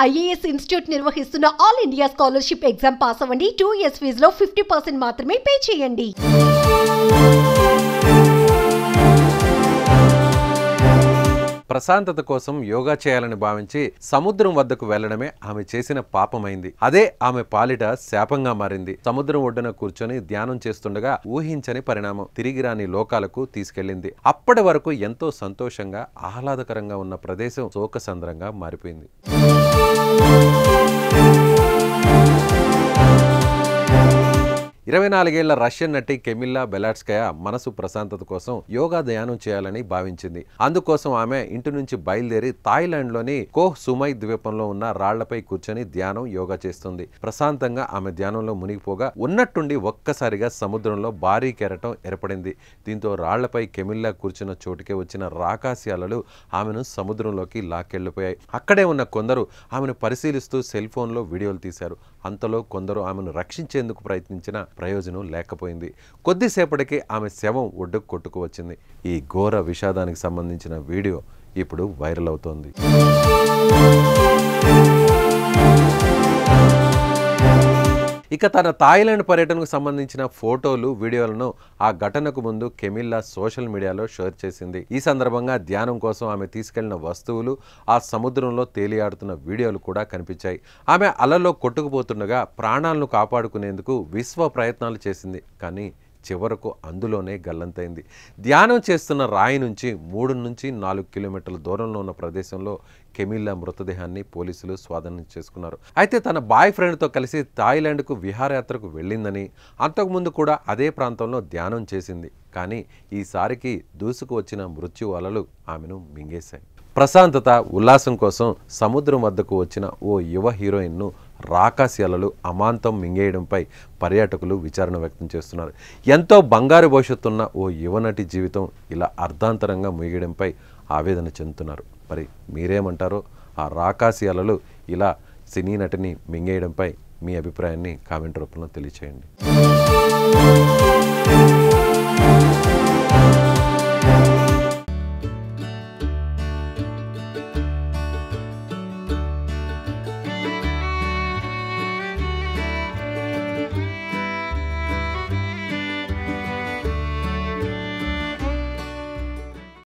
IAS institute నిర్వహిస్తున్న all India scholarship exam pass అవ్వండి. 2 years ఫీజులో 50% మాత్రమే పే చేయండి. ప్రశాంతత కోసం యోగా చేయాలని భావించి సముద్రం వద్దకు వెళ్లడమే ఆమె చేసిన పాపమైంది. అదే ఆమె పాలిట శాపంగా మారింది. సముద్రం ఒడ్డున కూర్చొని ధ్యానం చేస్తుండగా ఊహించని పరిణామం తిరిగి రాని లోకాలకు తీసుకెళ్లింది. అప్పటి వరకు ఎంతో సంతోషంగా ఆహ్లాదకరంగా ఉన్న ప్రదేశం శోకసంద్రంగా మారిపోయింది. 24 ఏళ్ల రష్యన్ నటి కెమిల్లా బెలాట్స్కయా మనసు ప్రశాంతత కోసం యోగా ధ్యానం చేయాలని భావించింది. అందుకోసం ఆమె ఇంటి నుంచి బయలుదేరి థాయిలాండ్లోని కోహ్ సుమై ద్వీపంలో ఉన్న రాళ్లపై కూర్చొని ధ్యానం యోగా చేస్తుంది. ప్రశాంతంగా ఆమె ధ్యానంలో మునిగిపోగా ఉన్నట్టుండి ఒక్కసారిగా సముద్రంలో భారీ కెరటం ఏర్పడింది. దీంతో రాళ్లపై కెమిల్లా కూర్చున్న చోటుకే వచ్చిన రాకాసి అలలు ఆమెను సముద్రంలోకి లాక్కెళ్లిపోయాయి. అక్కడే ఉన్న కొందరు ఆమెను పరిశీలిస్తూ సెల్ ఫోన్లో వీడియోలు తీశారు. అంతలో కొందరు ఆమెను రక్షించేందుకు ప్రయత్నించిన ప్రయోజనం లేకపోయింది. కొద్దిసేపటికి ఆమె శవం ఒడ్డుకు కొట్టుకు వచ్చింది. ఈ ఘోర విషాదానికి సంబంధించిన వీడియో ఇప్పుడు వైరల్ అవుతోంది. ఇక తన థాయిలాండ్ పర్యటనకు సంబంధించిన ఫోటోలు వీడియోలను ఆ ఘటనకు ముందు కెమిల్లా సోషల్ మీడియాలో షేర్ చేసింది. ఈ సందర్భంగా ధ్యానం కోసం ఆమె తీసుకెళ్లిన వస్తువులు ఆ సముద్రంలో తేలియాడుతున్న వీడియోలు కూడా కనిపించాయి. ఆమె అలల్లో కొట్టుకుపోతుండగా ప్రాణాలను కాపాడుకునేందుకు విశ్వ ప్రయత్నాలు చేసింది. కానీ చివరకు అందులోనే గల్లంతైంది. ధ్యానం చేస్తున్న రాయి నుంచి 3 నుంచి 4 కిలోమీటర్ల దూరంలో ఉన్న ప్రదేశంలో కెమిల్లా మృతదేహాన్ని పోలీసులు స్వాధీనం చేసుకున్నారు. అయితే తన బాయ్ ఫ్రెండ్తో కలిసి థాయిలాండ్కు విహారయాత్రకు వెళ్ళిందని, అంతకుముందు కూడా అదే ప్రాంతంలో ధ్యానం చేసింది. కానీ ఈసారికి దూసుకు వచ్చిన మృత్యు అలలు ఆమెను మింగేశాయి. ప్రశాంతత, ఉల్లాసం కోసం సముద్రం వద్దకు వచ్చిన ఓ యువ హీరోయిన్ను రాకాసి అలలు అమాంతం మింగేయడంపై పర్యాటకులు విచారణ వ్యక్తం చేస్తున్నారు. ఎంతో బంగారు భవిష్యత్తున్న ఓ యువనటి జీవితం ఇలా అర్ధాంతరంగా ముగియడంపై ఆవేదన చెందుతున్నారు. మరి మీరేమంటారో? ఆ రాకాసి అలలు ఇలా సినీ నటిని మింగేయడంపై మీ అభిప్రాయాన్ని కామెంట్ రూపంలో తెలియచేయండి.